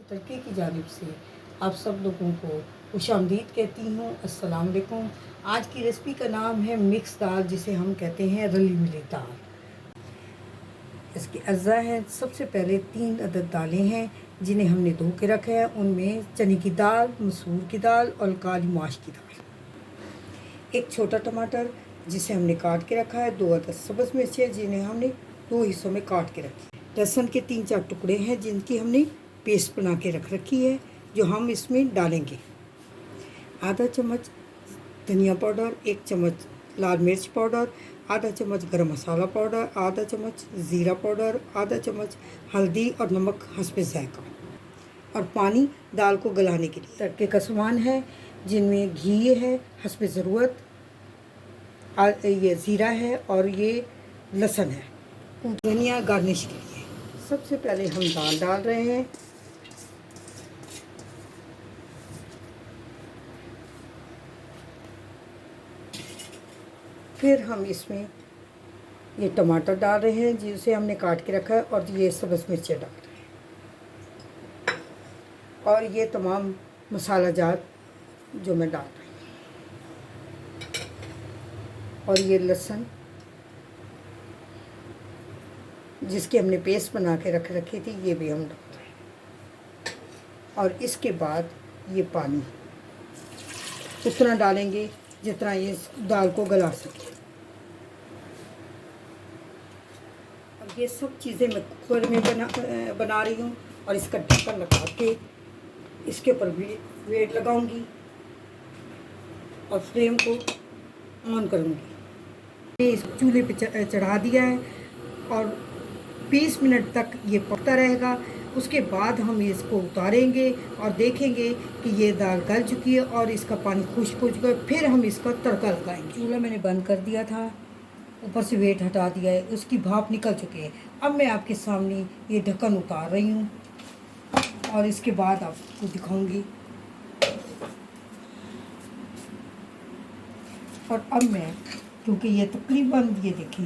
तड़के की जानिब से आप सब लोगों को खुशामदीद कहती हूँ। अस्सलाम वालेकुम। आज की रेसिपी का नाम है मिक्स दाल, जिसे हम कहते हैं रली मिली दाल। इसके अज्जा हैं, सबसे पहले 3 अदद दालें हैं जिन्हें हमने धो के रखा है। उनमें चने की दाल, मसूर की दाल और काली माश की दाल। एक छोटा टमाटर जिसे हमने काट के रखा है। 2 अदद सब्ज़ मिर्चें जिन्हें हमने 2 हिस्सों में काट के रखी। लहसुन के 3-4 टुकड़े हैं जिनकी हमने पेस्ट बना के रख रखी है, जो हम इसमें डालेंगे। आधा चम्मच धनिया पाउडर, 1 चम्मच लाल मिर्च पाउडर, आधा चम्मच गरम मसाला पाउडर, आधा चम्मच ज़ीरा पाउडर, आधा चम्मच हल्दी और नमक हस्बे ज़ायक़ा, और पानी दाल को गलाने के लिए। तड़के का सामान है जिनमें घी है हस्बे ज़रूरत, ये ज़ीरा है और ये लहसुन है, धनिया गार्निश के लिए। सबसे पहले हम दाल डाल रहे हैं। फिर हम इसमें ये टमाटर डाल रहे हैं जिसे हमने काट के रखा है, और ये सब्ज़ मिर्चें डाल रहे हैं, और ये तमाम मसाला जात जो मैं डाल रही हूँ, और ये लहसुन जिसकी हमने पेस्ट बना के रख रखी थी, ये भी हम डाल रहे हैं। और इसके बाद ये पानी उतना डालेंगे जितना ये दाल को गला सके। और ये सब चीज़ें मैं कुकर में बना रही हूँ, और इसका ढक्कन लगा के इसके ऊपर भी वेट लगाऊंगी और फ्लेम को ऑन करूँगी। ये इस चूल्हे पे चढ़ा दिया है और 20 मिनट तक ये पकता रहेगा। उसके बाद हम इसको उतारेंगे और देखेंगे कि ये दाल गल चुकी है और इसका पानी खुश्क हो चुका है। फिर हम इसका तड़का लगाएंगे। चूल्हा मैंने बंद कर दिया था, ऊपर से वेट हटा दिया है, उसकी भाप निकल चुकी है। अब मैं आपके सामने ये ढक्कन उतार रही हूँ और इसके बाद आपको दिखाऊंगी। और अब मैं, क्योंकि ये तकरीबन, ये देखिए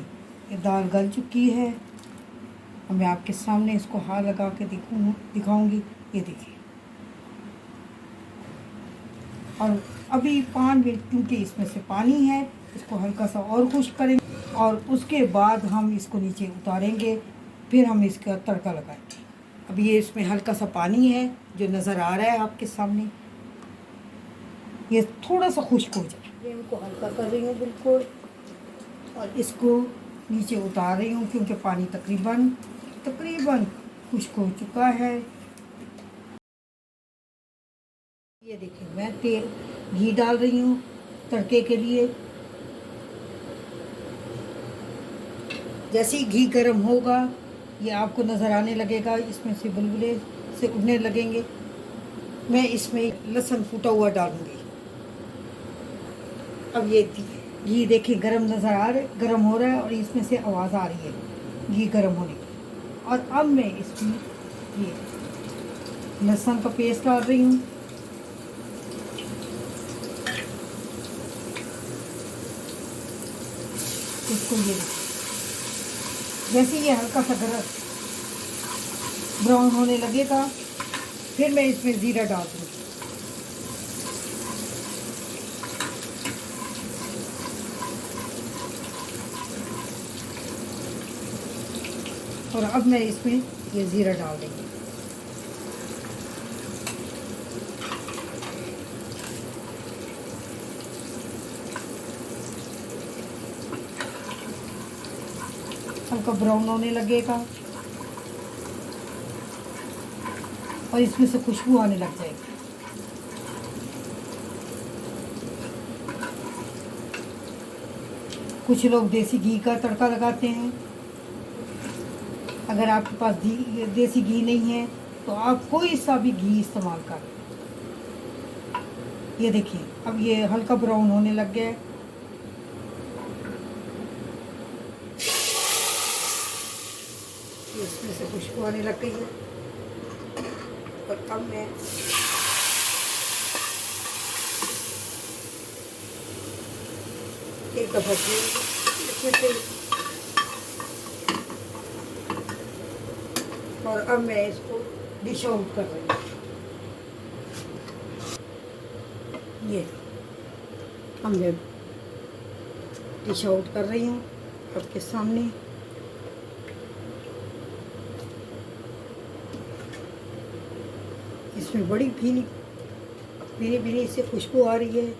ये दाल गल चुकी है, और मैं आपके सामने इसको हाथ लगा के दिखाऊंगी। ये देखिए, और अभी 5 मिनट, क्योंकि इसमें से पानी है, इसको हल्का सा और खुश्क करेंगे, और उसके बाद हम इसको नीचे उतारेंगे। फिर हम इसका तड़का लगाएंगे। अभी ये इसमें हल्का सा पानी है जो नज़र आ रहा है आपके सामने, ये थोड़ा सा खुश्क हो जाए। फ्लेम को हल्का कर रही हूँ बिल्कुल, और इसको नीचे उतार रही हूँ क्योंकि पानी तकरीबन खुश्क हो चुका है। ये देखिए, मैं घी डाल रही हूँ तड़के के लिए। जैसे ही घी गर्म होगा, ये आपको नज़र आने लगेगा, इसमें से बुलबुले से उड़ने लगेंगे। मैं इसमें लहसुन कूटा हुआ डालूँगी। अब ये घी देखिए गर्म गर्म हो रहा है, और इसमें से आवाज़ आ रही है घी गर्म होने की। और अब मैं इसमें ये लहसुन का पेस्ट डाल रही हूँ। इसको ये जैसे ये हल्का सा ब्राउन होने लगेगा, फिर मैं इसमें ज़ीरा डाल दूँगी। और अब मैं इसमें ये ज़ीरा डाल देंगी। हल्का ब्राउन होने लगेगा और इसमें से खुशबू आने लग जाएगी। कुछ लोग देसी घी का तड़का लगाते हैं। अगर आपके पास देसी घी नहीं है तो आप कोई सा भी घी इस्तेमाल करें। ये देखिए, अब ये हल्का ब्राउन होने लग गया है। इसमें से खुशबू आने लग गई है, और अब मैं एक दफ़ा इसमें से, और अब मैं इसको डिश आउट कर रही हूँ। ये अब मैं डिश आउट कर रही हूँ आपके सामने। इसमें बड़ी भीनी भीनी भीनी से खुशबू आ रही है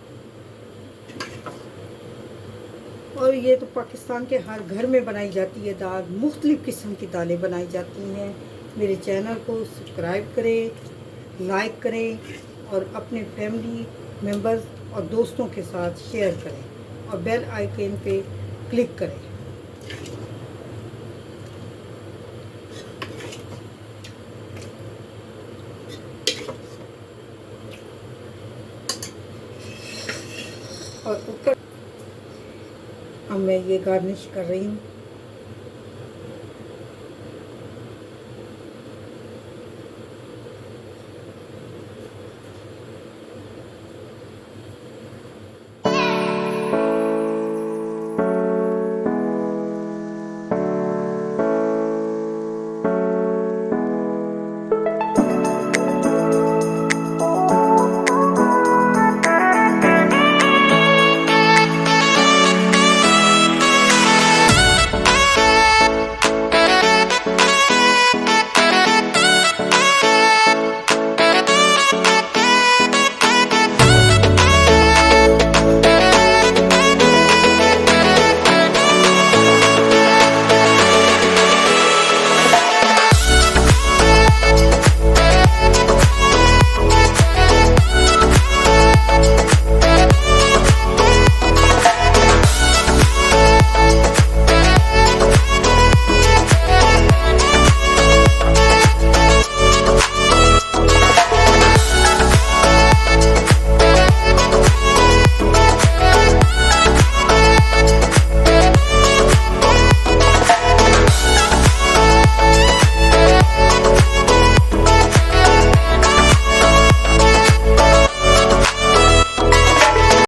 और ये तो पाकिस्तान के हर घर में बनाई जाती है दाल। मुख्तलिफ़ किस्म की दालें बनाई जाती हैं। मेरे चैनल को सब्सक्राइब करें, लाइक करें और अपने फैमिली मेम्बर्स और दोस्तों के साथ शेयर करें और बेल आइकन पे क्लिक करें। और ऊपर अब मैं ये गार्निश कर रही हूँ